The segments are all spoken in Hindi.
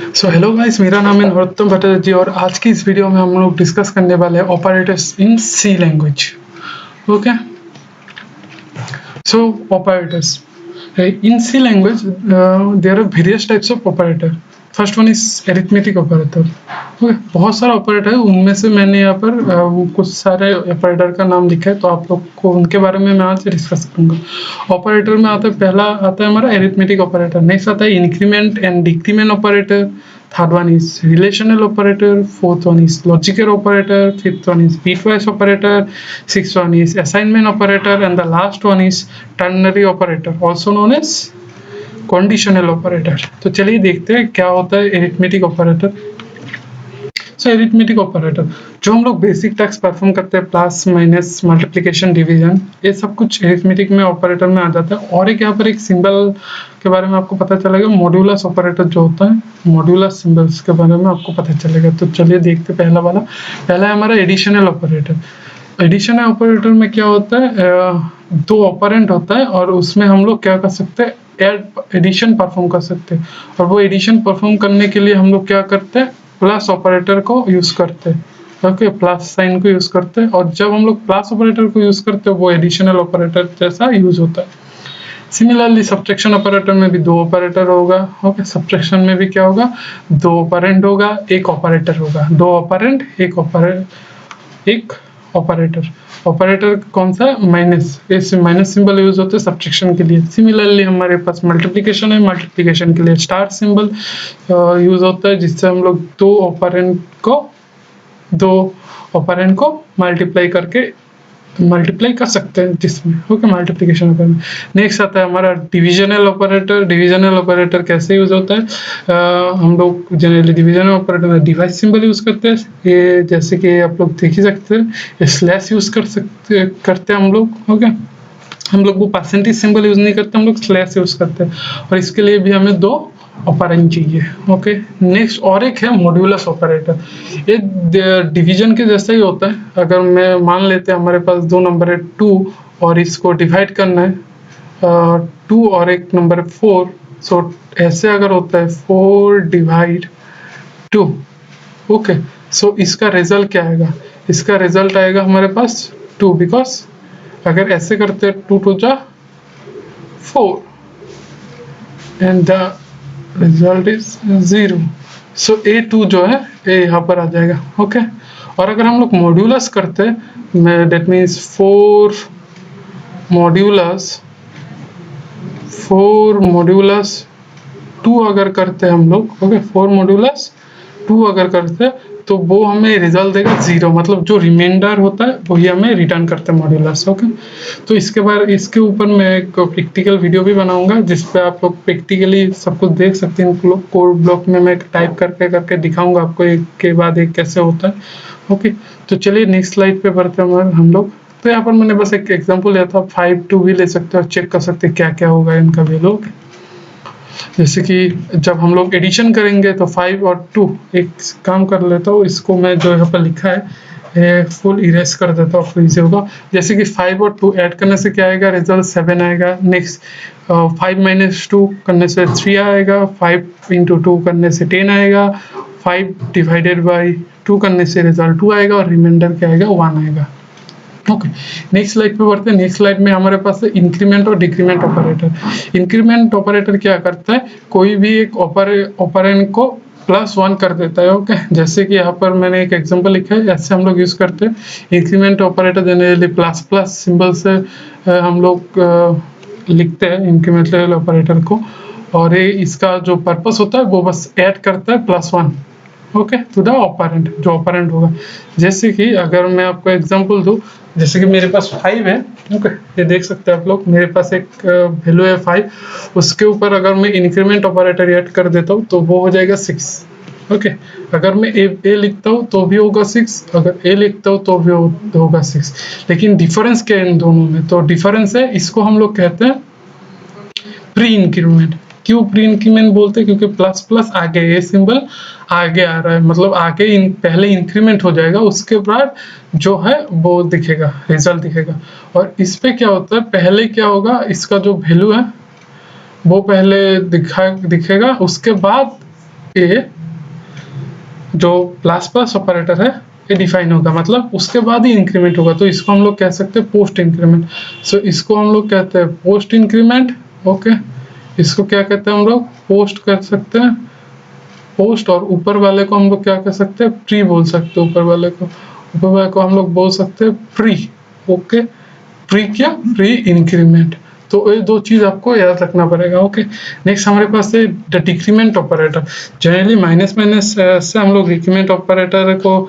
सो हेलो गाइस, मेरा नाम है नरोत्तम भट्टाचार्य जी और आज की इस वीडियो में हम लोग डिस्कस करने वाले हैं operators in C language. Okay, so operators in C language, there are various types of operator. First one is arithmetic operator. Okay, बहुत सारा ऑपरेटर है, उनमें से मैंने यहाँ पर कुछ सारे ऑपरेटर का नाम लिखा है, तो आप लोग को उनके बारे में मैं आज डिस्कस करूंगा। ऑपरेटर में आता है, पहला आता है हमारा अरिथमेटिक ऑपरेटर, नेक्स्ट आता है increment and decrement operator, third one is relational operator, fourth one is logical operator, fifth one is bitwise operator, sixth one is assignment operator, and the last one is ternary operator, also known as conditional operator. तो चलिए देखते हैं क्या होता है अरिथमेटिक ऑपरेटर। सो अरिथमेटिक ऑपरेटर जो हम लोग बेसिक टैक्स परफॉर्म करते हैं, प्लस माइनस मल्टीप्लिकेशन डिवीजन, ये सब कुछ अरिथमेटिक में ऑपरेटर में आ जाता है। और एक यहाँ पर एक सिंबल के बारे में आपको पता चलेगा, मॉड्यूलस ऑपरेटर जो होता है, मॉड्यूलस सिंबल्स के बारे में आपको पता चलेगा। तो चलिए देखते पहला है हमारा एडिशनल ऑपरेटर। एडिशनल ऑपरेटर में क्या होता है, दो ऑपरेंट होता है और उसमें हम लोग क्या कर सकते हैं, एडिशन परफॉर्म कर सकते हैं। और वो एडिशन परफॉर्म करने के लिए हम लोग क्या करते हैं, प्लस ऑपरेटर को यूज करते हैं। ओके, प्लस साइन को यूज करते हैं, और जब हम लोग प्लस ऑपरेटर को यूज करते हैं वो एडिशनल ऑपरेटर जैसा यूज होता है। सिमिलरली सब्ट्रैक्शन ऑपरेटर में भी दो ऑपरेटर होगा। ओके, सब्ट्रैक्शन में भी क्या होगा, दो ऑपरेंड होगा, एक ऑपरेटर होगा, दो ऑपरेंड एक ऑपरेटर। ऑपरेटर कौन सा, माइनस, इस माइनस सिंबल यूज होते हैं सब्ट्रैक्शन के लिए। सिमिलरली हमारे पास मल्टीप्लिकेशन है, मल्टीप्लिकेशन के लिए स्टार सिंबल यूज होता है, जिससे हम लोग दो ऑपरेंड को मल्टीप्लाई कर सकते हैं जिसमें। Okay, multiplication operator. नेक्स्ट आता है हमारा डिविजनल ऑपरेटर। डिविजनल ऑपरेटर कैसे यूज होता है, हम लोग जनरली डिविजनल ऑपरेटर में डिवाइस सिंबल यूज करते हैं। ये जैसे कि आप लोग देख ही सकते हैं, स्लैश यूज करते हैं हम लोग। ओके, हम लोग वो परसेंटेज सिंबल यूज नहीं करते, हम लोग स्लैश यूज करते हैं, और इसके लिए भी हमें दो ऑपरेंड चाहिए। ओके, नेक्स्ट और एक है मॉड्यूलस ऑपरेटर। ये डिवीजन के जैसा ही होता है। अगर मैं मान लेते हैं हमारे पास दो नंबर है 2 और इसको डिवाइड करना है 2 और एक नंबर है 4, सो ऐसे अगर होता है 4 डिवाइड 2। ओके, सो इसका रिजल्ट क्या आएगा, इसका रिजल्ट आएगा हमारे पास 2, बिकॉज अगर ऐसे करते हैं 2 2 जा 4 and the result is 0। So A2 जो है ये यहाँ पर आ जाएगा। ओके, और अगर हम लोग मॉड्यूलस करते हैं, दैट मीन्स 4 मॉड्यूलस 2 अगर करते हैं हम लोग, ओके, 4 मॉड्यूलस 2 अगर करते हैं तो वो हमें रिजल्ट देगा 0, मतलब जो रिमाइंडर होता है वही हमें रिटर्न करते हैं मॉड्यूलस। ओके, तो इसके ऊपर मैं एक प्रैक्टिकल वीडियो भी बनाऊंगा जिसपे आप लोग प्रैक्टिकली सब कुछ देख सकते हैं। कोड ब्लॉक में मैं टाइप करके दिखाऊंगा आपको एक के बाद एक कैसे होता है। ओके, तो चलिए नेक्स्ट स्लाइड पे बढ़ते हैं हम लोग। तो यहाँ पर मैंने बस एक एग्जाम्पल लिया था, 5 2 भी ले सकते हो, चेक कर सकते हैं क्या क्या होगा इनका वैल्यू। जैसे कि जब हम लोग एडिशन करेंगे तो 5 और 2, एक काम कर लेता हूँ, इसको मैं जो यहाँ पर लिखा है फुल इरेज कर देता हूँ, आपको इजी होगा। जैसे कि 5 और 2 ऐड करने से क्या आएगा, रिजल्ट 7 आएगा। नेक्स्ट 5 माइनस 2 करने से 3 आएगा, 5 इंटू 2 करने से 10 आएगा, 5 डिवाइडेड बाई 2 करने से रिजल्ट 2 आएगा, और रिमाइंडर क्या आएगा, 1 आएगा। ओके, नेक्स्ट स्लाइड पे बढ़ते हैं। नेक्स्ट स्लाइड में हमारे पास है इंक्रीमेंट और डिक्रीमेंट ऑपरेटर। इंक्रीमेंट ऑपरेटर क्या करता है, कोई भी एक ऑपरेंड को +1 कर देता है। ओके, जैसे कि यहाँ पर मैंने एक एग्जांपल लिखा है, ऐसे हम लोग यूज करते हैं। Increment operator generally plus plus symbol से हम लोग लिखते हैं इंक्रीमेंटल ऑपरेटर को, और ये इसका जो पर्पस होता है वो बस ऐड करता है +1, ओके, टू द ऑपरेंड, जो ऑपरेंड होगा। जैसे कि अगर मैं आपको एग्जांपल दूं, जैसे कि मेरे पास 5 है। ओके, ये देख सकते हैं आप लोग, मेरे पास एक वैल्यू है 5, उसके ऊपर अगर मैं इंक्रीमेंट ऑपरेटर ऐड कर देता हूँ तो वो हो जाएगा 6। ओके, अगर मैं ए लिखता हूँ तो भी होगा 6, अगर ए लिखता हूँ तो भी होगा 6। लेकिन डिफरेंस क्या है इन दोनों में, तो डिफरेंस है, इसको हम लोग कहते हैं प्री इंक्रीमेंट। क्यों प्री इंक्रीमेंट बोलते हैं, क्योंकि प्लस प्लस आगे, ये सिंबल आगे आ रहा है, मतलब आगे पहले इंक्रीमेंट हो जाएगा, उसके बाद जो है वो दिखेगा, रिजल्ट दिखेगा। और इस पे क्या होता है, पहले क्या होगा, इसका जो वैल्यू है वो पहले दिखेगा, उसके बाद ए जो प्लस प्लस ऑपरेटर है ये डिफाइन होगा, मतलब उसके बाद ही इंक्रीमेंट होगा, तो इसको हम लोग कह सकते हैं पोस्ट इंक्रीमेंट। सो इसको हम लोग कहते हैं पोस्ट इंक्रीमेंट। ओके, इसको क्या कहते हैं हम लोग, पोस्ट कर सकते हैं, पोस्ट। और ऊपर वाले को हम लोग क्या कह सकते हैं, प्री बोल सकते हैं। ऊपर वाले को हम लोग बोल सकते हैं प्री। ओके, प्री क्या, प्री इंक्रीमेंट। तो ये दो चीज आपको याद रखना पड़ेगा। ओके, नेक्स्ट हमारे पास है decrement operator. Generally minus minus से हम लोग डिक्रीमेंट ऑपरेटर को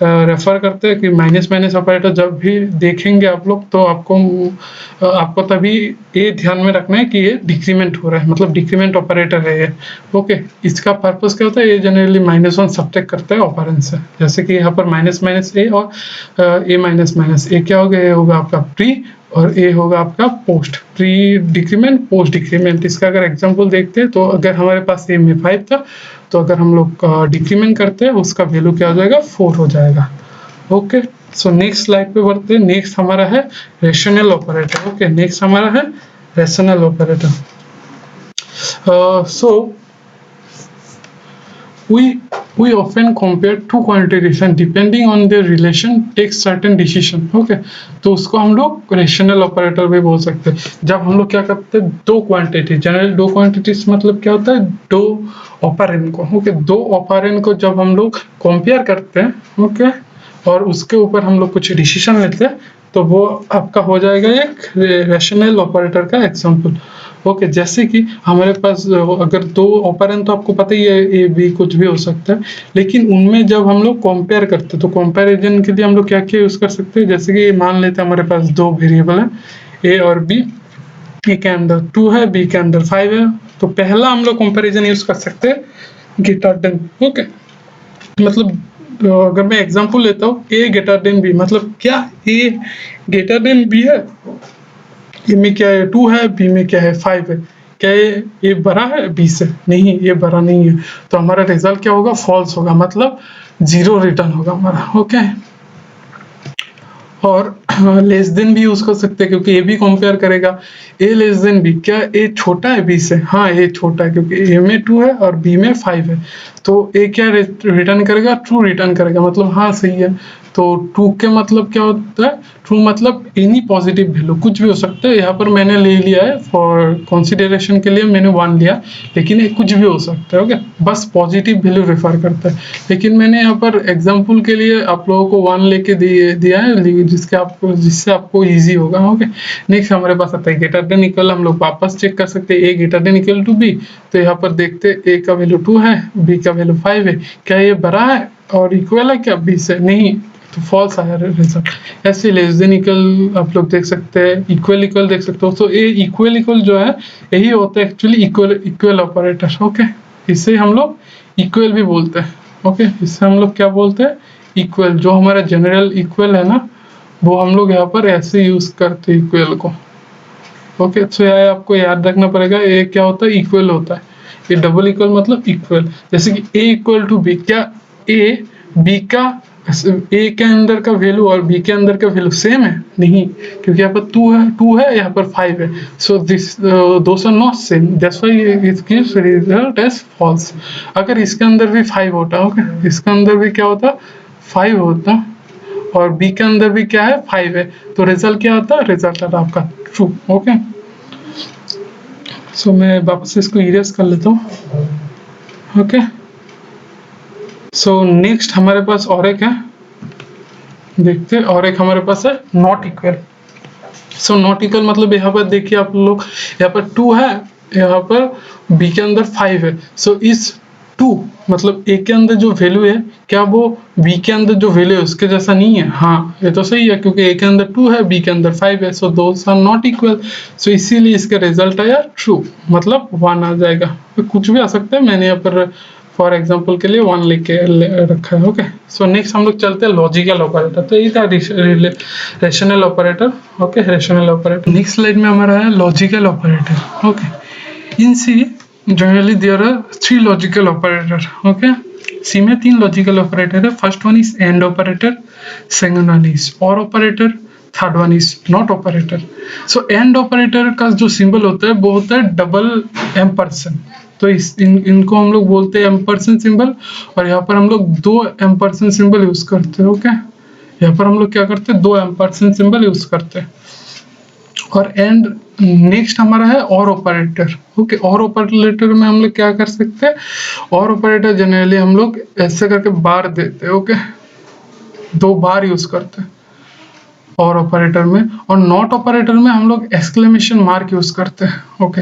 रेफर करते हैं कि माइनस माइनस ऑपरेटर जब भी देखेंगे आप लोग तो आपको तभी ये ध्यान में रखना है कि ये डिक्रीमेंट हो रहा है, मतलब डिक्रीमेंट ऑपरेटर है ये। ओके, इसका पर्पस क्या होता है, ये जनरली -1 सब्ट्रैक्ट करता है ऑपरेंड से। जैसे कि यहाँ पर माइनस माइनस ए और ए माइनस माइनस ए क्या होगा, ये होगा आपका प्री और ए होगा आपका post. Pre decrement, post decrement. इसका अगर एग्जांपल देखते हैं तो अगर हमारे पास ए में 5 था तो अगर हम लोग डिक्रीमेंट करते हैं उसका वैल्यू क्या हो जाएगा, 4 हो जाएगा। ओके, सो नेक्स्ट स्लाइड पे बढ़ते हैं। नेक्स्ट हमारा है रेशनल ऑपरेटर। ओके, नेक्स्ट हमारा है rational operator. So we often compare two quantities and depending on their relation take certain decision. Okay, तो उसको हम लोग रेशनल ऑपरेटर भी बोल सकते हैं। जब हम लोग क्या करते हैं, दो क्वांटिटी, जनरली दो क्वांटिटीज मतलब क्या होता है, दो ऑपरेंड को। ओके, दो ऑपरेंड को जब हम लोग कंपेयर करते हैं, ओके, और उसके ऊपर हम लोग कुछ डिसीजन लेते हैं तो वो आपका हो जाएगा एक रेशनल ऑपरेटर का एग्जांपल। ओके, जैसे कि हमारे पास अगर दो ऑपरेंड तो आपको पता ही है ए बी कुछ भी हो सकता है, लेकिन उनमें जब हम लोग कंपेयर करते हैं तो कंपैरिजन के लिए हम लोग क्या क्या यूज कर सकते हैं। जैसे कि मान लेते हैं हमारे पास दो वेरिएबल है ए और बी, ए के अंदर 2 है, बी के अंदर 5 है, तो पहला हम लोग कंपैरिजन यूज कर सकते हैं ग्रेटर देन। ओके, मतलब अगर मैं एग्जांपल लेता हूँ ए ग्रेटर देन बी, मतलब क्या ए ग्रेटर देन बी है, ए में क्या है 2 है, बी में क्या है 5 है, क्या ये बड़ा है बी से, नहीं ये बड़ा नहीं है, तो हमारा रिजल्ट क्या होगा, फॉल्स होगा, मतलब 0 रिटर्न होगा हमारा। ओके, और लेस देन भी यूज कर सकते हैं क्योंकि ए भी कंपेयर करेगा ए लेस देन बी, क्या ए छोटा है बी से, हाँ ए छोटा है क्योंकि ए में 2 है और बी में 5 है, तो ए क्या रिटर्न करेगा, ट्रू रिटर्न करेगा, मतलब हाँ सही है। तो ट्रू के मतलब क्या होता है, ट्रू मतलब एनी पॉजिटिव वैल्यू, कुछ भी हो सकता है। यहाँ पर मैंने ले लिया है फॉर कंसिडरेशन के लिए, मैंने 1 लिया, लेकिन ये कुछ भी हो सकता है। ओके, बस पॉजिटिव वैल्यू रेफर करता है, लेकिन मैंने यहाँ पर एग्जांपल के लिए आप लोगों को 1 लेके दिया है जिससे आपको इजी होगा। ओके, नेक्स्ट हमारे पास आता है ग्रेटर देन इक्वल। हम लोग वापस चेक कर सकते हैं A greater than equal to B, तो यहाँ पर देखते हैं ए का वैल्यू 2 है, बी का वैल्यू 5 है, क्या ये बड़ा है और इक्वल है क्या बी से, नहीं, तो फॉल्स आया रिजल्ट। ऐसे लेस देन इक्वल आप लोग देख सकते हैं, इक्वल इक्वल देख सकते हो, तो ये इक्वल इक्वल जो है यही होता है एक्चुअली इक्वल ऑपरेटर। ओके, इसे हम लोग इक्वल भी बोलते हैं। ओके, इससे हम लोग क्या बोलते हैं, इक्वल। जो हमारा जनरल इक्वल है ना, वो हम लोग यहाँ पर ऐसे यूज करते हैं इक्वल को। ओके, तो यह आपको याद रखना पड़ेगा, ये क्या होता है, इक्वल होता है। ये डबल इक्वल मतलब इक्वल, जैसे कि ए इक्वल टू बी, क्या ए बी का ए के अंदर का वैल्यू और बी के अंदर का वैल्यू सेम है, नहीं, क्योंकि यहाँ पर 2 है यहाँ पर 5 है, so this those are not same, that's why it gives result as false. अगर इसके अंदर भी 5 होता, ओके, इसके अंदर भी क्या होता, 5 होता और बी के अंदर भी क्या है 5 है, तो रिजल्ट क्या आता है, रिजल्ट आता आपका ट्रू। ओके, सो मैं वापस इसको इरेज कर लेता हूँ। ओके, सो नेक्स्ट हमारे पास और एक है, देखते हैं, और एक हमारे पास है not equal. So not equal मतलब यहाँ पर देखिए आप लोग, यहाँ पर 2 है, यहाँ पर बी के अंदर 5 है, सो इस 2 मतलब ए के अंदर जो वैल्यू है, क्या वो बी के अंदर जो वैल्यू है उसके जैसा नहीं है, हाँ ये तो सही है, क्योंकि ए के अंदर 2 है, बी के अंदर 5 है, सो दोस आर नॉट इक्वल, सो इसीलिए इसका रिजल्ट आया ट्रू, मतलब 1 आ जाएगा। तो कुछ भी आ सकता है, मैंने यहाँ पर फॉर एग्जांपल के लिए 1 लेके रखा है। ओके, सो नेक्स्ट हम लोग चलते हैं लॉजिकल ऑपरेटर, तो ये था relational operator. Okay, relational operator. Next slide में हमारा है logical operator. Okay, in C generally there are 3 logical operator. Okay, C में 3 लॉजिकल ऑपरेटर है। First one is and operator, second one is or operator, third one is not operator. So and operator का जो सिंबल होता है वो होता है डबल एम्परसेंड। तो इनको हम लोग बोलते हैं एम्परसेंड सिंबल, और यहाँ पर हम लोग 2 एम्परसेंड सिंबल यूज करते हैं। ओके, यहाँ पर हम लोग क्या करते हैं, 2 एम्परसेंड सिंबल यूज करते हैं। और एंड नेक्स्ट हमारा है और ऑपरेटर। ओके, और ऑपरेटर में हम लोग क्या कर सकते हैं, और ऑपरेटर जनरली हम लोग ऐसे करके बार देते हैं। ओके, 2 बार यूज करते हैं और ऑपरेटर में। और नॉट ऑपरेटर में हम लोग एक्सक्लेमेशन मार्क यूज करते हैं। ओके,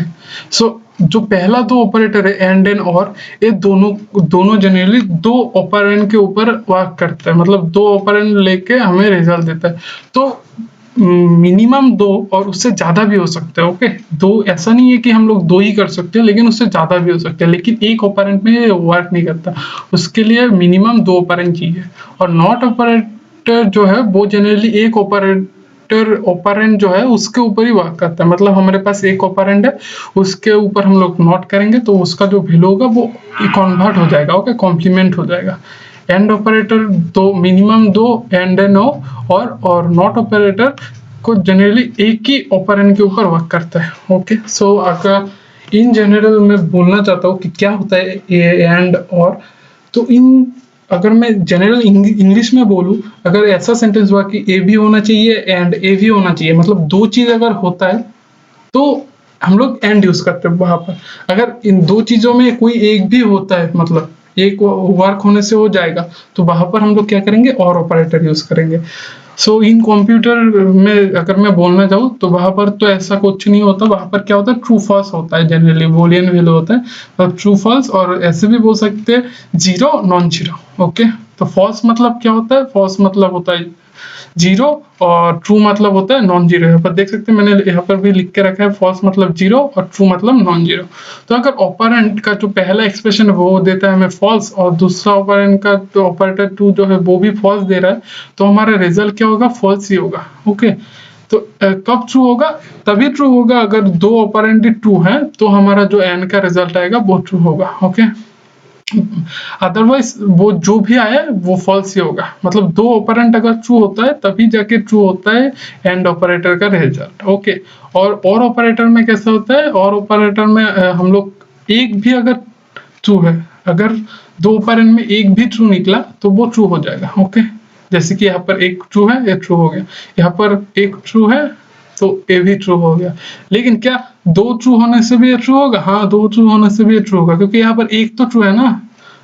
सो जो पहला 2 ऑपरेटर है एंड एंड और, ये दोनों जनरली 2 ऑपरेंड के ऊपर वर्क करते हैं, मतलब 2 ऑपरेंड लेके हमें रिजल्ट देता है। तो मिनिमम 2 और उससे ज्यादा भी हो सकते हैं। ओके, 2 ऐसा नहीं है कि हम लोग 2 ही कर सकते हैं, लेकिन उससे ज्यादा भी हो सकते हैं, लेकिन एक ऑपरेंट में वर्क नहीं करता, उसके लिए मिनिमम 2 ऑपरेंट चाहिए। और नॉट ऑपरेटर जो है वो जनरली एक ऑपरेंड जो है उसके ऊपर ही वर्क करता है, मतलब हमारे पास एक ऑपरेंड है, उसके ऊपर हम लोग नॉट करेंगे तो उसका जो वैल्यू होगा वो कन्वर्ट हो जाएगा। ओके, कॉम्प्लीमेंट हो जाएगा। And operator 2, minimum 2 and and और नॉट ऑपरेटर को जनरली एक ही ऑपरेंड के ऊपर वर्क करता है। ओके, सो अगर इन जनरल मैं बोलना चाहता हूँ कि क्या होता है ए एंड और, तो इन अगर मैं जनरल इंग्लिश में बोलूँ, अगर ऐसा सेंटेंस हुआ कि ए भी होना चाहिए एंड ए भी होना चाहिए, मतलब 2 चीज अगर होता है तो हम लोग एंड यूज करते हैं वहां पर। अगर इन 2 चीजों में कोई एक भी होता है, मतलब एक वर्क होने से हो जाएगा, तो वहां पर हम लोग क्या करेंगे, और ऑपरेटर यूज करेंगे। सो इन कंप्यूटर में अगर मैं बोलना चाहूँ तो वहां पर तो ऐसा कुछ नहीं होता, वहां पर क्या होता है, ट्रू फॉल्स होता है, जनरली बूलियन वैल्यू होता है, तो ट्रू फॉल्स, और ऐसे भी बोल सकते हैं 0 नॉन 0। ओके, तो फॉल्स मतलब क्या होता है, फॉल्स मतलब होता है 0 और ट्रू मतलब होता है नॉन जीरो। यहाँ पर देख सकते हैं मैंने यहाँ पर भी लिख के रखा है, फॉल्स मतलब 0 और ट्रू मतलब नॉन जीरो। तो अगर ऑपरेंड का जो पहला एक्सप्रेशन है वो देता है हमें फॉल्स, और दूसरा ऑपरेंड का जो ऑपरेटर 2 जो है वो भी फॉल्स दे रहा है, तो हमारा रिजल्ट क्या होगा, फॉल्स ही होगा। ओके, तो कब ट्रू होगा, तभी ट्रू होगा अगर 2 ऑपरेंड ट्रू है, तो हमारा जो एंड का रिजल्ट आएगा वो ट्रू होगा। ओके, अदरवाइज वो जो भी आए वो फॉल्स ही होगा, मतलब 2 ऑपरेंट अगर ट्रू होता है तभी जाके ट्रू होता है एंड ऑपरेटर का रिजल्ट। ओके, और ऑपरेटर में कैसा होता है, और ऑपरेटर में हम लोग एक भी अगर ट्रू है, अगर 2 ऑपरेंट में एक भी ट्रू निकला तो वो ट्रू हो जाएगा। ओके, जैसे कि यहाँ पर एक ट्रू है, ये ट्रू हो गया, यहाँ पर एक ट्रू है तो ये भी ट्रू हो गया। लेकिन क्या 2 ट्रू होने से भी ये ट्रू होगा, हाँ 2 ट्रू होने से भी ये ट्रू होगा, क्योंकि यहाँ पर एक तो ट्रू है ना,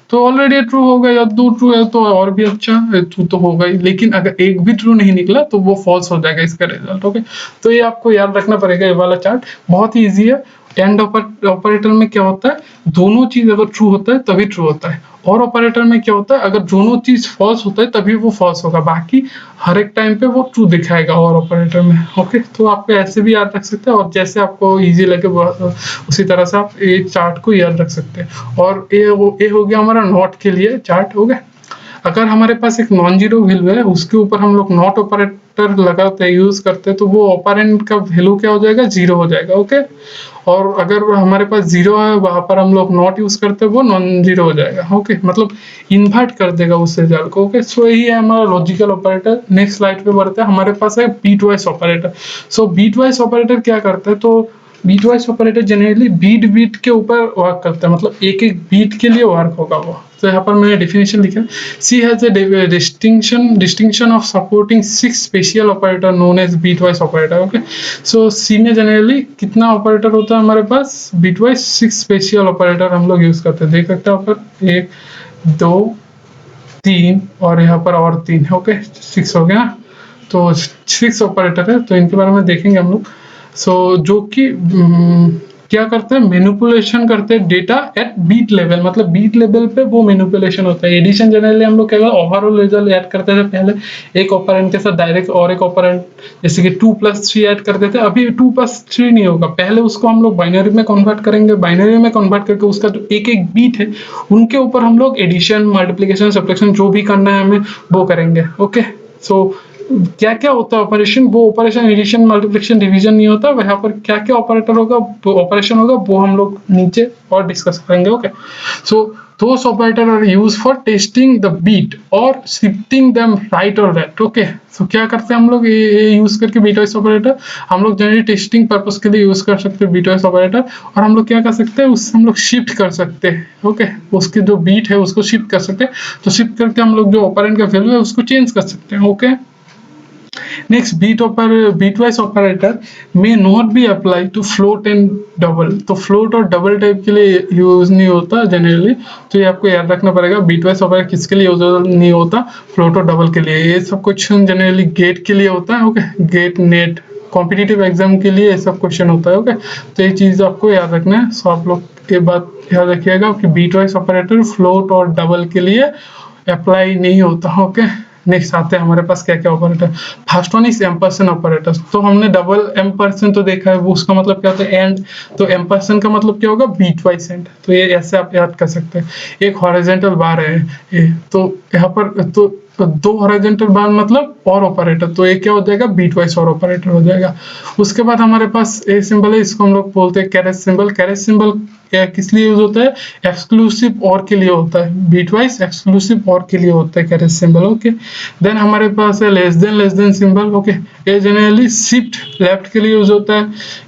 तो ऑलरेडी ट्रू हो गया, या 2 ट्रू है तो और भी अच्छा, ट्रू तो होगा ही। लेकिन अगर एक भी ट्रू नहीं निकला तो वो फॉल्स हो जाएगा इसका रिजल्ट। ओके, तो ये आपको याद रखना पड़ेगा, ये वाला चार्ट बहुत ही ईजी है। एंड ऑपरेटर में क्या होता है, दोनों चीज अगर ट्रू होता है तभी ट्रू होता है, और ऑपरेटर में क्या होता है, अगर दोनों चीज फॉल्स होता है तभी वो फॉल्स होगा, बाकी हर एक टाइम पे वो ट्रू दिखाएगा और ऑपरेटर में। ओके, तो आप ऐसे भी याद रख सकते हैं, और जैसे आपको इजी लगे उसी तरह से आप ये चार्ट को याद रख सकते हैं। और ये हो गया हमारा नॉट के लिए चार्ट। हो गया, अगर हमारे पास एक नॉन जीरो वैल्यू है, उसके ऊपर हम लोग नॉट ऑपरेटर लगाते हैं, यूज करते हैं, तो वो ऑपरेंड का वैल्यू क्या हो जाएगा, 0 हो जाएगा। ओके, और अगर हमारे पास 0 है, वहां पर हम लोग नॉट यूज करते हैं, वो नॉन जीरो हो जाएगा। ओके, मतलब इन्वर्ट कर देगा उस रिजल्ट को। ओके, सो यही है हमारा लॉजिकल ऑपरेटर। नेक्स्ट स्लाइड पे बढ़ते हैं, हमारे पास है बीटवाइज ऑपरेटर। सो बीटवाइज ऑपरेटर क्या करता है, तो बीटवाइज ऑपरेटर जनरली बीट के ऊपर वर्क करता है, मतलब एक एक बीट के लिए वर्क होगा वो। तो यहाँ पर मैंने डेफिनेशन लिखा है, सी has a distinction of supporting 6 special operator known as bitwise operator। Okay, so C में जनरली कितना ऑपरेटर होता है हमारे पास, bitwise 6 स्पेशल ऑपरेटर हम लोग यूज करते हैं। देख सकते हैं यहाँ पर 1 2 3 और यहाँ पर और 3। ओके, 6 हो गया, तो 6 ऑपरेटर है, तो इनके बारे में देखेंगे हम लोग। सो जो कि क्या करते हैं, मैनिपुलेशन करते हैं डेटा एट बीट लेवल, मतलब बीट लेवल पे वो मैनिपुलेशन होता है। एडिशन जनरली हम लोग क्या ओवरऑल रिजल्ट ऐड करते थे, पहले एक ऑपरेंड के साथ डायरेक्ट और एक ऑपरेंड, जैसे कि 2 + 3 ऐड करते थे। अभी 2 + 3 नहीं होगा, पहले उसको हम लोग बाइनरी में कन्वर्ट करेंगे, बाइनरी में कन्वर्ट करके उसका जो एक एक बीट है उनके ऊपर हम लोग एडिशन, मल्टीप्लिकेशन, सब्ट्रैक्शन जो भी करना है हमें वो करेंगे। ओके, सो क्या क्या होता है ऑपरेशन, वो ऑपरेशन एडिशन, मल्टीप्लिकेशन, डिवीजन नहीं होता, वहां पर क्या क्या ऑपरेटर होगा, वो ऑपरेशन होगा, वो हम लोग नीचे और डिस्कस करेंगे। Okay, so those operator are used for testing the beat or shifting them right or left. Okay तो क्या करते हैं हम लोग ये यूज करके बीटवाइज ऑपरेटर हम लोग जनरली टेस्टिंग पर्पस के लिए यूज कर सकते हैं बीटवाइज ऑपरेटर, और हम लोग क्या कर सकते हैं उससे हम लोग शिफ्ट कर सकते हैं। ओके उसकी जो बीट है उसको शिफ्ट कर सकते हैं, तो शिफ्ट करके हम लोग जो ऑपरेंड का वैल्यू है उसको चेंज कर सकते हैं। Okay next bitwise operator may not be apply to float and double. तो फ्लोट और डबल टाइप के लिए यूज नहीं होता जनरली, तो ये आपको याद रखना पड़ेगा। बीटवाइज ऑपरेटर किसके लिए यूज नहीं होता? फ्लोट और डबल के लिए। ये सब क्वेश्चन जनरली गेट के लिए होता है। Okay get net competitive exam के लिए ये सब क्वेश्चन होता है। ओके तो ये चीज आपको याद रखना है। सो आप लोग ये बात याद रखिएगा कि बीटवाइज ऑपरेटर फ्लोट और डबल के लिए अप्लाई नहीं होता। ओके नेक्स्ट आते हैं हमारे पास क्या क्या operator. First one is ampersand operator. तो हमने डबल एम्परसेंड तो देखा है, वो उसका मतलब क्या होता है? एंड। तो एम्परसेंड का मतलब क्या होगा? बीटवाइज एंड। तो ये ऐसे आप याद कर सकते हैं। एक हॉरिजॉन्टल बार है ये, तो यहाँ पर तो दो हॉरिजॉन्टल बार मतलब और ऑपरेटर, तो ये क्या हो जाएगा? बीटवाइज और ऑपरेटर हो जाएगा। उसके बाद हमारे पास ए सिंबल है, इसको हम लोग बोलते हैं कैरेज सिंबल। कैरेज सिंबल किस लिए यूज होता है? एक्सक्लूसिव और के लिए होता है। बीटवाइज एक्सक्लूसिव और के लिए होता है कैरेज सिंबल। ओके देन हमारे पास है लेस देन सिंबल। ओके ये जनरली शिफ्ट लेफ्ट के लिए यूज होता है।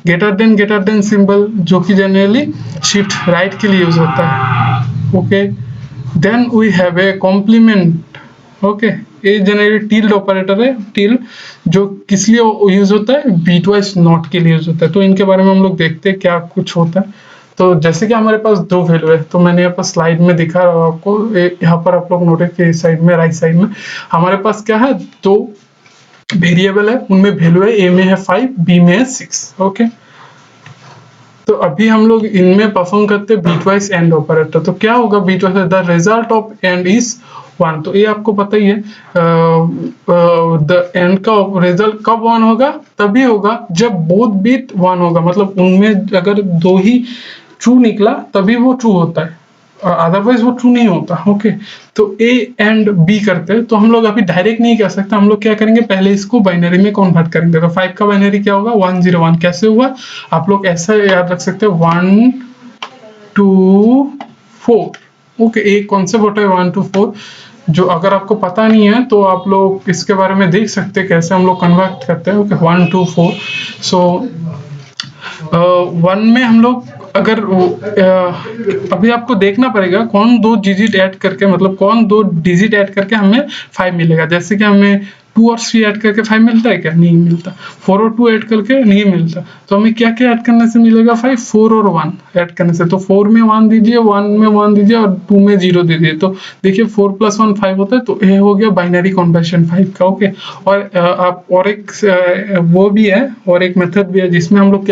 ग्रेटर देन सिंबल जो कि जनरली शिफ्ट राइट के लिए यूज होता है। Okay then we have a complement. Okay ये जनरली टिल्ड ऑपरेटर है। टिल्ड जो किस लिए यूज होता है? बीटवाइज नॉट के लिए यूज होता है। तो इनके बारे में हम लोग देखते हैं क्या कुछ होता है। तो जैसे कि हमारे पास दो वैल्यू है, तो मैंने यहाँ पर स्लाइड में दिखा रहा हूँ आपको, यहाँ पर आप लोग नोटिस के साइड में राइट साइड में हमारे पास क्या है? दो वेरिएबल है, उनमें वैल्यू है, ए में है 5, बी में है 6। ओके तो अभी हम लोग इनमें परफॉर्म करते हैं बीटवाइज एंड ऑपरेटर। तो क्या होगा bitwise? The result of and is 1। तो ये आपको पता ही है, द एंड का रिजल्ट कब 1 होगा? तभी होगा जब बोथ बीट 1 होगा, मतलब उनमें अगर दो ही ट्रू निकला तभी वो ट्रू होता है, अदरवाइज वो ट्रू नहीं होता। ओके तो ए एंड बी करते हैं, तो हम लोग अभी डायरेक्ट नहीं कर सकते। हम लोग क्या करेंगे? पहले इसको बाइनरी में कन्वर्ट करेंगे। तो 5 का बाइनरी क्या होगा? 101। कैसे हुआ? आप लोग ऐसा याद रख सकते हैं 1 2 4। ओके एक कॉन्सेप्ट होता है 1 2 4, जो अगर आपको पता नहीं है तो आप लोग इसके बारे में देख सकते हैं कैसे हम लोग कन्वर्ट करते हैं। ओके 1 2 4। सो 1 में हम लोग अगर अभी आपको देखना पड़ेगा कौन दो डिजिट ऐड करके, मतलब कौन दो डिजिट ऐड करके हमें 5 मिलेगा। जैसे कि हमें 2 और 3 ऐड करके 5 मिलता है क्या? नहीं मिलता। 4 और 2 ऐड करके नहीं मिलता। तो हमें क्या क्या ऐड करने से मिलेगा 5? 4 और 1 ऐड करने से। तो 4 में 1 दीजिए, 1 में 1 दीजिए और 2 में 0 दीजिए। तो देखिए 4 + 1 5 होता है। तो ये हो गया बाइनरी कन्वर्शन 5 का। ओके और आप और एक वो भी है, और एक मेथड भी है जिसमें हम लोग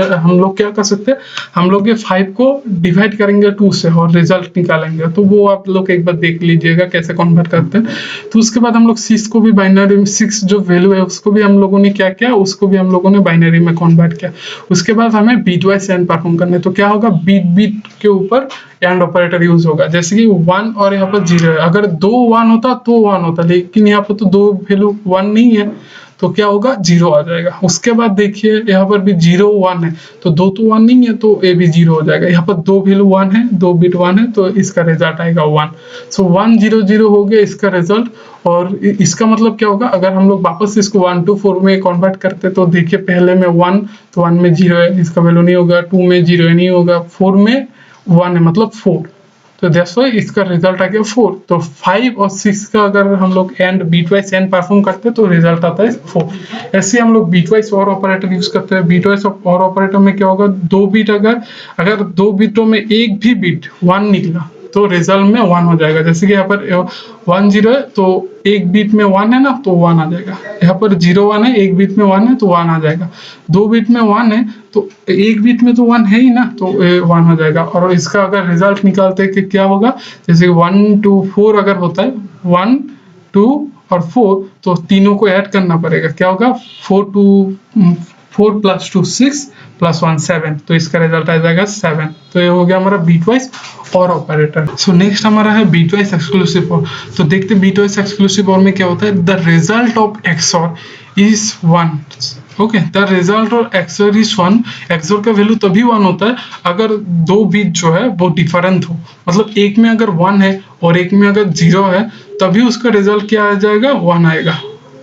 क्या कर सकते हैं? हम लोग ये 5 को डिवाइड करेंगे 2 से और रिजल्ट निकालेंगे। तो वो आप लोग एक बार देख लीजिएगा कैसे कन्वर्ट करते हैं। तो उसके बाद हम लोग 6 को भी बाइनरी में 6 जो वैल्यू है उसको भी हम लोगों ने क्या किया? उसको भी हम लोगों ने बाइनरी में कन्वर्ट किया। उसके बाद हमें बीटवाइज एंड परफॉर्म करना है। तो क्या होगा? बीट के ऊपर एंड ऑपरेटर यूज होगा। जैसे कि 1 और यहाँ पर 0 है, अगर 2 1 होता तो 1 होता, लेकिन यहाँ पर तो दो वैल्यू 1 नहीं है, तो क्या होगा? 0 आ जाएगा। उसके बाद देखिए यहाँ पर भी 0 1 है, तो 2 तो 1 नहीं है, तो ए भी 0 हो जाएगा। यहाँ पर दो वैल्यू 1 है, 2 बिट 1 है, तो इसका रिजल्ट आएगा 1। सो 1 0 0 हो गया इसका रिजल्ट। और इसका मतलब क्या होगा? अगर हम लोग वापस इसको 1 2 4 में कन्वर्ट करते तो देखिए पहले में 1, तो 1 में 0 है, इसका वैल्यू नहीं होगा। 2 में 0 नहीं होगा। 4 में 1 है, मतलब 4, तो दैट्स व्हाई इसका रिजल्ट आ गया 4। तो 5 और 6 का अगर हम लोग एंड बीटवाइज एंड परफॉर्म करते हैं तो रिजल्ट आता है 4। ऐसे हम लोग बीटवाइज और ऑपरेटर यूज करते हैं। बीटवाइज और ऑपरेटर में क्या होगा? 2 बिट अगर 2 बिटों में एक भी बिट 1 निकला तो रिजल्ट में 1 हो जाएगा। जैसे कि यहाँ पर 1 0 है, तो एक बिट में 1 है ना, तो 1 आ जाएगा। यहाँ पर 0 1 है, एक बिट में 1 है, तो 1 आ जाएगा। 2 बिट में 1 है, तो एक बिट में तो 1 है ही ना, तो 1 हो जाएगा। और इसका अगर रिजल्ट निकालते हैं कि क्या होगा, जैसे 1 2 4 अगर होता है 1 2 और 4, तो तीनों को ऐड करना पड़ेगा। क्या होगा? 4 + 2 6 + 1 7, तो इसका रिजल्ट आ जाएगा 7। तो ये हो गया हमारा बीटवाइज और ऑपरेटर। सो नेक्स्ट हमारा है बीटवाइज एक्सक्लूसिव और। तो देखते बीटवाइज एक्सक्लूसिव और में क्या होता है? The result of XOR is 1। Okay, the result और एक्सोर इज 1। एक्सोर का वैल्यू तभी 1 होता है अगर दो बीट जो है वो डिफरेंट हो, मतलब एक में अगर 1 है और एक में अगर 0 है तभी उसका रिजल्ट क्या आ जाएगा, 1 आएगा,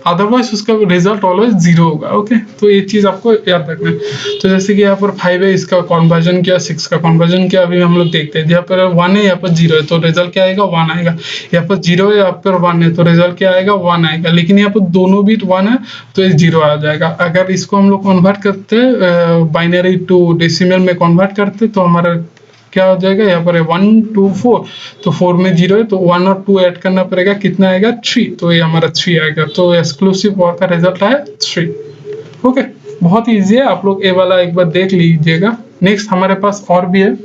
अदरवाइज उसका रिजल्ट ऑलवेज 0 होगा। ओके, तो ये चीज आपको याद रखना है। तो जैसे कि यहाँ पर 5 है, इसका कन्वर्जन किया, 6 का कन्वर्जन किया, अभी हम लोग देखते हैं। यहाँ पर 1 है, यहाँ पर 0 है, तो रिजल्ट क्या आएगा, 1 आएगा। यहाँ पर 0 है, यहाँ पर 1 है, तो रिजल्ट क्या आएगा, 1 आएगा। लेकिन यहाँ पर दोनों बीट 1 है तो ये 0 आ जाएगा। अगर इसको हम लोग कन्वर्ट करते हैं बाइनरी टू डेसिमल में कन्वर्ट करते तो हमारा क्या हो जाएगा, यहाँ पर है 1 2 4, तो 4 में 0 है तो 1 और 2 ऐड करना पड़ेगा, कितना आएगा, 3, तो ये हमारा 3 आएगा। तो एक्सक्लूसिव और का रिजल्ट है 3। ओके, बहुत इजी है, आप लोग ये वाला एक बार देख लीजिएगा। नेक्स्ट हमारे पास और भी है,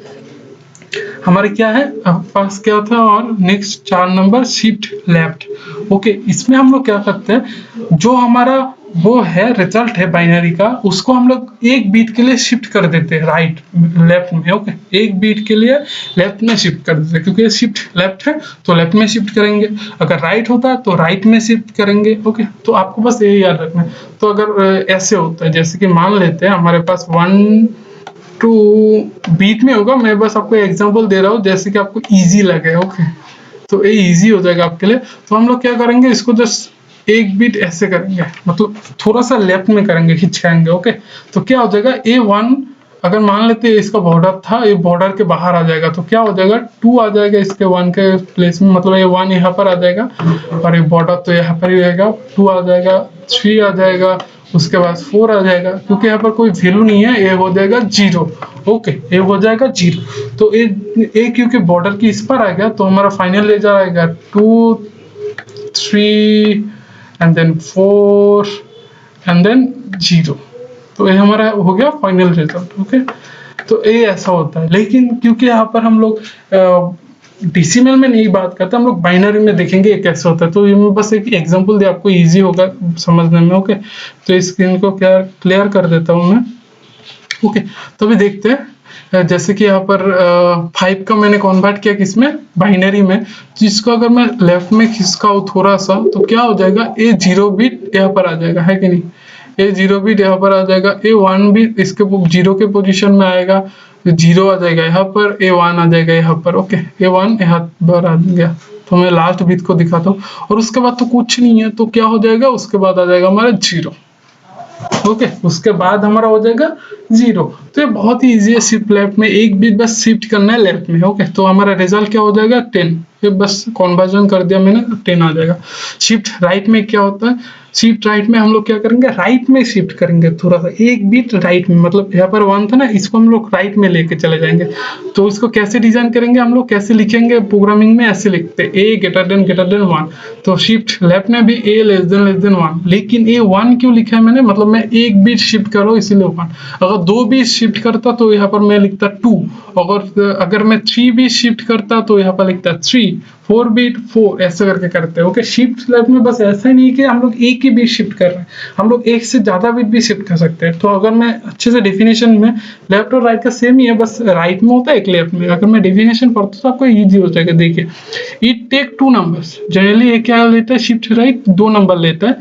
हमारे क्या है पास क्या था, और next 4 number shift left. Okay, इसमें हम लोग क्या करते हैं, जो हमारा वो है रिजल्ट है बाइनरी का, उसको हम लोग एक बीट के लिए शिफ्ट कर देते हैं राइट लेफ्ट में। ओके, एक बीट के लिए लेफ्ट में शिफ्ट कर देते हैं, क्योंकि शिफ्ट लेफ्ट है तो लेफ्ट में शिफ्ट करेंगे, अगर राइट होता है तो राइट में शिफ्ट करेंगे। ओके, तो आपको बस यही याद रखना है। तो अगर ऐसे होता है, जैसे कि मान लेते हैं हमारे पास 1 टू बीट में होगा, मैं बस आपको एग्जांपल दे रहा हूँ जैसे कि आपको इजी लगे। ओके, तो ये इजी हो जाएगा आपके लिए। तो हम लोग क्या करेंगे, इसको जस्ट एक बीट ऐसे करेंगे, मतलब थोड़ा सा लेफ्ट में करेंगे, खिंचाएंगे। ओके, तो क्या हो जाएगा, A1 अगर मान लेते हैं इसका बॉर्डर था, ये बॉर्डर के बाहर आ जाएगा, तो क्या हो जाएगा, 2 आ जाएगा इसके 1 के प्लेस में, मतलब ये 1 यहाँ पर आ जाएगा और ये बॉर्डर तो यहाँ पर ही रहेगा, 2 आ जाएगा, 3 आ जाएगा, उसके बाद 4 आ जाएगा, क्योंकि यहाँ पर कोई वैल्यू नहीं है, ये हो जाएगा 0। ओके, ये हो जाएगा 0। तो ये क्योंकि बॉर्डर की इस पर आ गया तो हमारा फाइनल ले जाएगा 2 3 एंड देन 4 एंड देन 0। तो ये हमारा हो गया फाइनल रिजल्ट। ओके, तो ये ऐसा होता है। लेकिन क्योंकि यहाँ पर हम लोग डेसिमल में नहीं बात करते, हम लोग बाइनरी में देखेंगे ये कैसे होता है। तो ये मैं बस एक एग्जांपल दे, आपको इजी होगा समझने में। ओके, तो इस स्क्रीन को क्लियर कर देता हूँ मैं। ओके, तो अभी देखते हैं, जैसे कि यहाँ पर 5 का मैंने कन्वर्ट किया किसमें, बाइनरी में, जिसको अगर मैं लेफ्ट में खिसकाऊं थोड़ा सा तो क्या हो जाएगा, ये 0 बिट यहाँ पर आ जाएगा, है कि नहीं, ये 0 बिट यहाँ पर आ जाएगा, ये 1 बिट इसके 0 के पोजीशन में आएगा, 0 आ जाएगा यहाँ पर, ये 1 आ जाएगा यहाँ पर। ओके, ये 1 यहाँ पर आ गया। तो मैं लास्ट बिट को दिखाता हूँ, और उसके बाद तो कुछ नहीं है, तो क्या हो जाएगा, उसके बाद आ जाएगा हमारा 0। ओके, उसके बाद हमारा हो जाएगा 0। तो ये बहुत ही इजी है, शिफ्ट लेफ्ट में एक बिट बस शिफ्ट करना है लेफ्ट में। ओके, तो हमारा रिजल्ट क्या हो जाएगा, 10। ये बस कन्वर्जन कर दिया मैंने, 10 आ जाएगा। शिफ्ट राइट में क्या होता है, शिफ्ट राइट में हम लोग क्या करेंगे, राइट में शिफ्ट करेंगे थोड़ा सा, एक बिट राइट में, मतलब यहाँ पर 1 था ना, इसको हम लोग राइट में लेके चले जाएंगे। तो इसको कैसे डिजाइन करेंगे हम लोग, कैसे लिखेंगे प्रोग्रामिंग में, ऐसे लिखते हैं A greater than 1। तो शिफ्ट लेफ्ट में भी A less than 1, लेकिन ये 1 क्यों लिखा है मैंने, मतलब मैं एक बिट शिफ्ट कर रहा हूँ इसीलिए 1। अगर 2 बिट शिफ्ट करता तो यहाँ पर मैं लिखता 2, अगर मैं 3 बिट शिफ्ट करता तो यहाँ पर लिखता 3, 4 बिट 4, ऐसे करके करते हैं। ओके, शिफ्ट लेफ्ट में बस ऐसा ही नहीं कि हम लोग एक ही बिट शिफ्ट कर रहे हैं, हम लोग एक से ज्यादा बिट भी शिफ्ट कर सकते हैं। तो अगर मैं अच्छे से डेफिनेशन में, लेफ्ट और राइट का सेम ही है, बस राइट में होता है एक लेफ्ट में, अगर मैं डेफिनेशन पढ़ता तो आपको इजी हो जाएगा। देखिए, इट टेक 2 नंबर्स, जनरली ये क्या लेता है, शिफ्ट राइट 2 नंबर लेता है।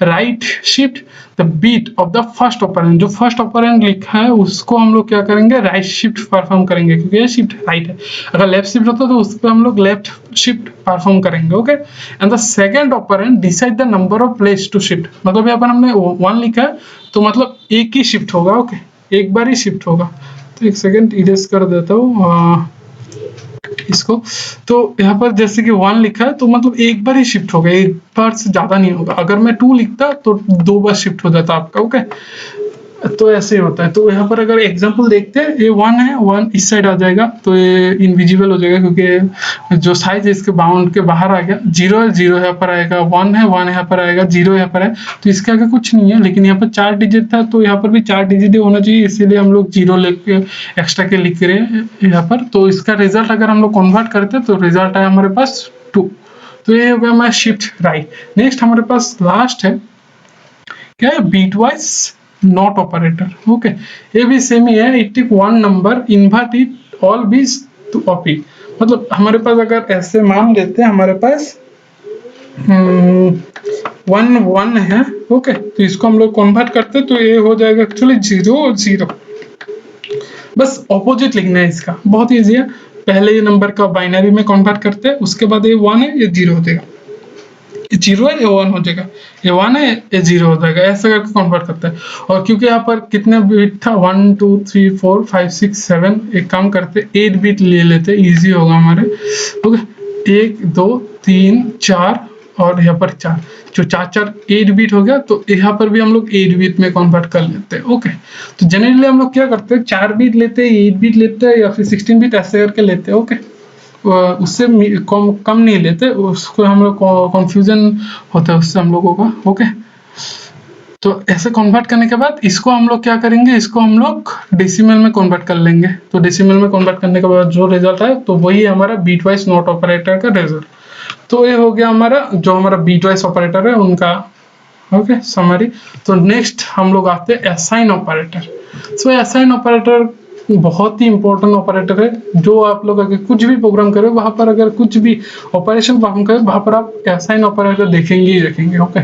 Right shift the bit of the first operand, जो फर्स्ट ऑपरेंड लिखा है उसको हम लोग क्या करेंगे, राइट शिफ्ट परफॉर्म करेंगे, क्योंकि ये शिफ्ट राइट है। अगर लेफ्ट शिफ्ट होता तो उस पर हम लोग लेफ्ट शिफ्ट परफॉर्म करेंगे। Okay, and the second operand decide the number of place to shift, मतलब यहाँ पर हमने 1 लिखा है तो मतलब एक ही शिफ्ट होगा। ओके, एक बार ही शिफ्ट होगा। तो एक सेकंड इरेज कर देता हूँ इसको। तो यहाँ पर जैसे कि 1 लिखा है तो मतलब एक बार ही शिफ्ट होगा, एक बार से ज्यादा नहीं होगा। अगर मैं 2 लिखता तो 2 बार शिफ्ट हो जाता आपका। ओके, तो ऐसे ही होता है। तो यहाँ पर अगर एग्जांपल देखते हैं, ये 1 है, 1 इस साइड आ जाएगा तो ये इनविजिबल हो जाएगा, क्योंकि जो साइज है इसके बाउंड के बाहर आ गया। 0 है, 0 यहाँ पर आएगा, 1 है, 1 यहाँ पर आएगा, 0 यहाँ पर है, तो इसके आगे कुछ नहीं है। लेकिन यहाँ पर 4 डिजिट था तो यहाँ पर भी 4 डिजिट होना चाहिए, इसीलिए हम लोग 0 लेके एक्स्ट्रा के लिख रहे हैं यहाँ पर। तो इसका रिजल्ट अगर हम लोग कन्वर्ट करते हैं तो रिजल्ट है हमारे पास 2। तो ये हो गया हमारा शिफ्ट राइट। नेक्स्ट हमारे पास लास्ट है क्या है, bitwise not operator. Okay, ये भी सेम ही है, it take 1 number, invert it all bits to up it. मतलब हमारे पास अगर ऐसे मान लेते हैं, हमारे पास 1 1 है। ओके, तो इसको हम लोग कन्वर्ट करते तो ये हो जाएगा एक्चुअली 0 0। बस ऑपोजिट लिखना है इसका, बहुत ईजी है। पहले ये नंबर का बाइनरी में कन्वर्ट करते हैं, उसके बाद ये 1 है ये 0 हो जाएगा, ये 0 है ये 1 हो जाएगा, ये 1 है ये 0 हो जाएगा, ऐसे करके कन्वर्ट करते हैं। और क्योंकि यहाँ पर कितने बिट था 1 2 3 4 5 6 7, एक काम करते 8 बिट ले लेते, इजी होगा हमारे। ओके, 1 2 3 4 और यहाँ पर 4, जो 4 4 8 बिट हो गया, तो यहाँ पर भी हम लोग 8 बिट में कन्वर्ट कर लेते हैं। ओके, तो जनरली हम लोग क्या करते हैं 4 बिट लेते हैं, 8 बिट लेते हैं या फिर 16 बिट ऐसे करके लेते हैं। ओके, उससे कम नहीं लेते, उसको हम लोग कंफ्यूजन होता है उससे हम लोगों का। ओके, तो ऐसे कन्वर्ट करने के बाद इसको हम लोग क्या करेंगे, इसको हम लोग डेसिमल में कन्वर्ट कर लेंगे। तो डेसिमल में कन्वर्ट करने के बाद जो रिजल्ट है तो वही हमारा बीट वाइज नॉट ऑपरेटर का रिजल्ट। तो ये हो गया हमारा जो हमारा बीट वाइज ऑपरेटर है उनका। Okay, summary. तो नेक्स्ट हम लोग आते हैं असाइन ऑपरेटर। सो असाइन ऑपरेटर बहुत ही इंपॉर्टेंट ऑपरेटर है, जो आप लोग अगर कुछ भी प्रोग्राम करें वहां पर अगर कुछ भी ऑपरेशन परफॉर्म करें वहां पर आप असाइन ऑपरेटर देखेंगे ही देखेंगे। Okay,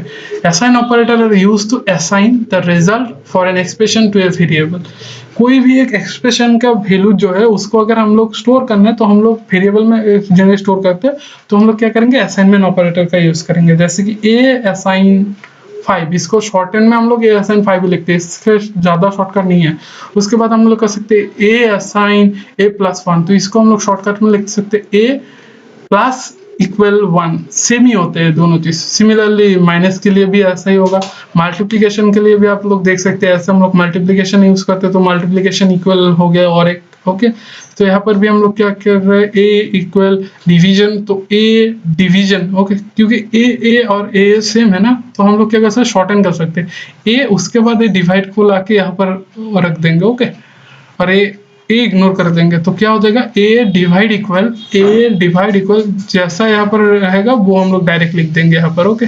assign operator are used to assign the result for an expression to a variable. कोई भी एक एक्सप्रेशन का वैल्यू जो है उसको अगर हम लोग स्टोर करना है तो हम लोग वेरिएबल में जनरली स्टोर करते हैं, तो हम लोग क्या करेंगे असाइनमेंट ऑपरेटर का यूज करेंगे। जैसे कि ए असाइन 5, इसको शॉर्ट एंड में हम लोग ए असाइन 5 लिखते हैं, इसके ज्यादा शॉर्टकट नहीं है। उसके बाद हम लोग कर सकते हैं ए असाइन ए प्लस 1, तो इसको हम लोग शॉर्टकट में लिख सकते हैं ए प्लस इक्वल 1, सेम ही होते हैं दोनों चीज। सिमिलरली माइनस के लिए भी ऐसा ही होगा, मल्टीप्लिकेशन के लिए भी आप लोग देख सकते हैं, ऐसे हम लोग मल्टीप्लिकेशन यूज करते हैं तो मल्टीप्लिकेशन इक्वल हो गया और एक। ओके, तो यहाँ पर भी हम लोग क्या कर रहे हैं ए इक्वल डिवीजन, तो ए डिवीजन। ओके, क्योंकि ए और ए सेम है ना, तो हम लोग क्या कर सकते हैं शॉर्ट एंड कर सकते हैं ए, उसके बाद ए डिवाइड को लाके यहाँ पर रख देंगे। ओके, और ए इग्नोर कर देंगे, तो क्या हो जाएगा ए डिवाइड इक्वल जैसा यहाँ पर रहेगा वो हम लोग डायरेक्ट लिख देंगे यहाँ पर। ओके,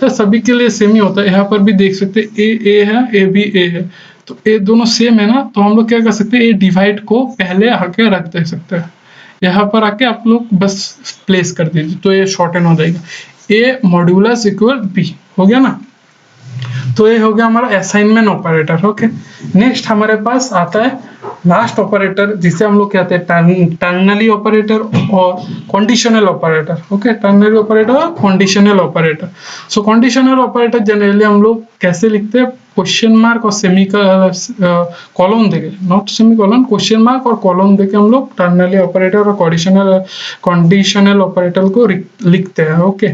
तो सभी के लिए सेम ही होता है। यहाँ पर भी देख सकते हैं ए है, ए भी ए है, तो ये दोनों सेम है ना, तो हम लोग क्या कर सकते हैं ए डिवाइड को पहले आके रख दे सकते हैं, यहाँ पर आके आप लोग बस प्लेस कर दीजिए, तो ये शॉर्ट एंड हो जाएगा ए मॉड्यूलस इक्वल बी, हो गया ना। तो ये हो गया हमारा असाइनमेंट ऑपरेटर। ओके, नेक्स्ट हमारे पास आता है लास्ट ऑपरेटर, जिसे हम लोग कहते हैं टर्नरी ऑपरेटर और conditional operator. Okay, ternary operator और कंडीशनल ऑपरेटर। सो कंडीशनल ऑपरेटर जनरली हम लोग कैसे लिखते हैं, क्वेश्चन मार्क और सेमी कॉलन देके, not semi colon, question mark और कॉलन देके हम लोग टर्नरी ऑपरेटर और कंडीशनल ऑपरेटर को लिखते हैं। ओके,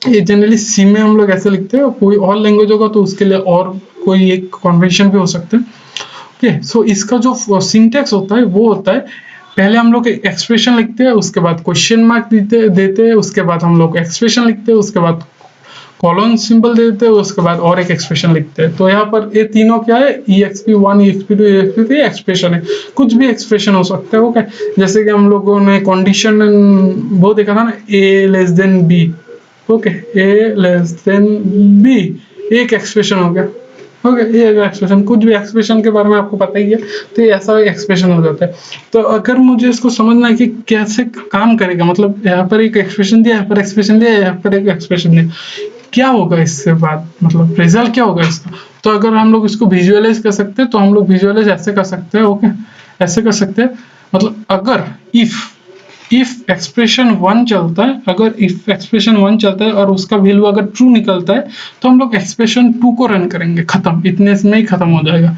ये जनरली सी में हम लोग ऐसे लिखते हैं, कोई और लैंग्वेज होगा तो उसके लिए और कोई एक कन्वेंशन भी हो सकते हैं। ओके, सो इसका जो सिंटेक्स होता है वो होता है पहले हम लोग एक्सप्रेशन लिखते हैं, उसके बाद क्वेश्चन मार्क देते हैं, उसके बाद हम लोग एक्सप्रेशन लिखते हैं, उसके बाद कॉलन सिंबल देते हैं, उसके बाद और एक एक्सप्रेशन लिखते हैं। तो यहाँ पर ये तीनों क्या है, exp1 exp2 exp3 एक्सप्रेशन है, कुछ भी एक्सप्रेशन हो सकता है। ओके, जैसे कि हम लोगों ने कंडीशन वो देखा था ना, ए लेस देन बी। ओके, ए लेस देन बी एक एक्सप्रेशन हो गया। ओके, ये एक्सप्रेशन, कुछ भी एक्सप्रेशन के बारे में आपको पता ही है, तो ये ऐसा एक्सप्रेशन हो जाता है। तो अगर मुझे इसको समझना है कि कैसे काम करेगा, मतलब यहाँ पर एक एक्सप्रेशन दिया, यहाँ पर एक्सप्रेशन दिया, यहाँ पर एक एक्सप्रेशन दिया, क्या होगा इससे बाद, मतलब रिजल्ट क्या होगा इसका। तो अगर हम लोग इसको विजुअलाइज कर सकते हैं तो हम लोग विजुअलाइज ऐसे कर सकते हैं। ओके, ऐसे कर सकते हैं, मतलब अगर इफ एक्सप्रेशन 1 चलता है, अगर इफ एक्सप्रेशन 1 चलता है और उसका वैल्यू अगर ट्रू निकलता है तो हम लोग एक्सप्रेशन 2 को रन करेंगे, खत्म, इतने में ही खत्म हो जाएगा।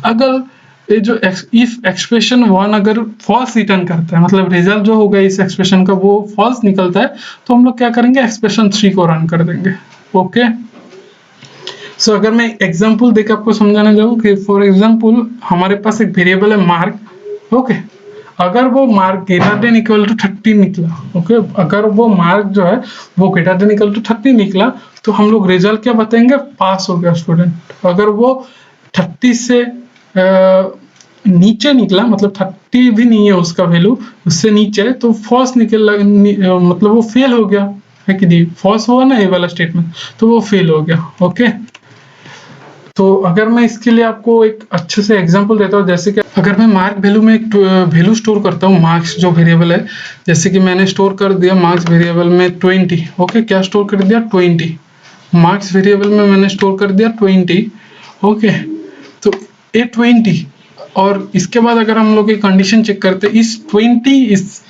अगर ये जो इफ एक्सप्रेशन 1 अगर फॉल्स रिटर्न करता है, मतलब रिजल्ट जो होगा इस एक्सप्रेशन का वो फॉल्स निकलता है, तो हम लोग क्या करेंगे एक्सप्रेशन 3 को रन कर देंगे। ओके, सो अगर मैं एग्जांपल देकर आपको समझाना चाहूँ कि फॉर एग्जांपल हमारे पास एक वेरिएबल है मार्क। ओके, अगर वो mark greater than equal to 30 निकला, ओके, अगर वो मार्क जो है वो ग्रेटर देन इक्वल टू 30 निकला, तो हम लोग रिजल्ट क्या बताएंगे, पास हो गया स्टूडेंट। अगर वो 30 से नीचे निकला, मतलब 30 भी नहीं है उसका वैल्यू, उससे नीचे है, तो फॉल्स निकल, मतलब वो फेल हो गया है कि नहीं, फॉल्स हुआ ना ये वाला स्टेटमेंट, तो वो फेल हो गया। ओके, तो अगर मैं इसके लिए आपको एक अच्छे से एग्जांपल देता हूँ, जैसे कि अगर मैं मार्क वैल्यू में एक वैल्यू स्टोर करता हूँ, मार्क्स जो वेरिएबल है, जैसे कि मैंने स्टोर कर दिया मार्क्स वेरिएबल में 20। ओके, क्या स्टोर कर दिया 20। मार्क्स वेरिएबल में मैंने स्टोर कर दिया 20। ओके, तो ये 20 और इसके बाद अगर हम लोग एक कंडीशन चेक करते हैं, इस 20 is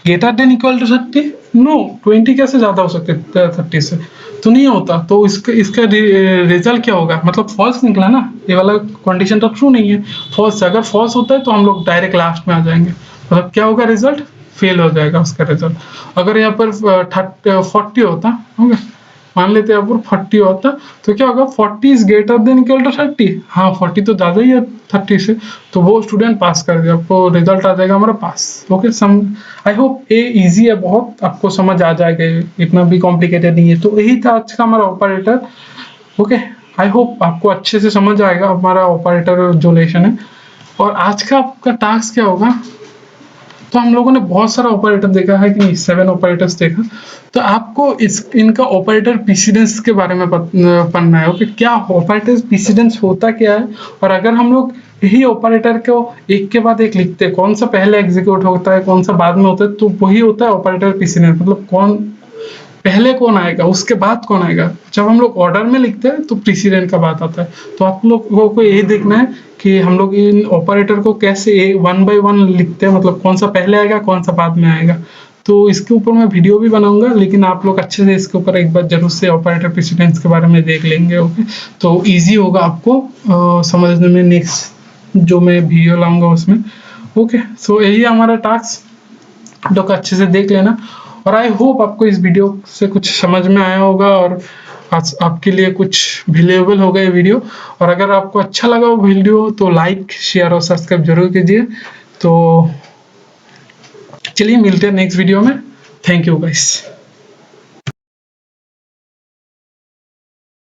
greater than equal to 30? No, 20 कैसे ज्यादा हो सकते 30 से? तो नहीं होता। तो इसका इसका रिजल्ट क्या होगा? मतलब फॉल्स निकला ना, ये वाला कंडीशन तो ट्रू नहीं है। फॉल्स, अगर फॉल्स होता है तो हम लोग डायरेक्ट लास्ट में आ जाएंगे। मतलब क्या होगा रिजल्ट? फेल हो जाएगा उसका रिजल्ट। अगर यहाँ पर 40 होता, ओके, मान लेते हैं यहाँ पर 40 होता, तो क्या होगा? 40 is greater than equal to 30। हाँ, 40 तो ज्यादा ही है 30 से, तो वो स्टूडेंट पास कर दिया, आपको रिजल्ट आ जाएगा हमारा पास। ओके, सम आई होप ये इजी है, बहुत आपको समझ आ जाएगा, इतना भी कॉम्प्लिकेटेड नहीं है। तो यही था आज का हमारा ऑपरेटर। ओके, आई होप आपको अच्छे से समझ आएगा हमारा ऑपरेटर जो लेशन है। और आज का आपका टास्क क्या होगा? तो हम लोगों ने बहुत सारा ऑपरेटर देखा है कि नहीं, 7 ऑपरेटर्स देखा। तो आपको इनका ऑपरेटर प्रेसिडेंस के बारे में पढ़ना है। ओके, क्या ऑपरेटर प्रेसिडेंस होता क्या है, और अगर हम लोग यही ऑपरेटर को एक के बाद एक लिखते हैं, कौन सा पहले एग्जीक्यूट होता है, कौन सा बाद में होता है, तो वही होता है ऑपरेटर प्रेसिडेंस। मतलब कौन पहले कौन आएगा, उसके बाद कौन आएगा। जब हम लोग ऑर्डर में लिखते हैं तो प्रेसिडेंट का बात आता है। तो आप लोगों को यही देखना है कि हम लोग इन ऑपरेटर को कैसे 1 बाय 1 लिखते हैं, मतलब कौन सा पहले आएगा, कौन सा बाद में आएगा। तो इसके ऊपर मैं वीडियो भी बनाऊंगा, लेकिन आप लोग अच्छे से इसके ऊपर एक बार जरूर से ऑपरेटर प्रेसिडेंस के बारे में देख लेंगे। ओके, तो इजी होगा आपको समझने में नेक्स्ट जो मैं वीडियो लाऊंगा उसमें। ओके, सो यही हमारा टास्क, लोग अच्छे से देख लेना। और आई होप आपको इस वीडियो से कुछ समझ में आया होगा, और आज आपके लिए कुछ वैल्यूएबल होगा ये वीडियो। और अगर आपको अच्छा लगा वो वीडियो तो लाइक, शेयर और सब्सक्राइब जरूर कीजिए। तो चलिए मिलते हैं नेक्स्ट वीडियो में। Thank you guys.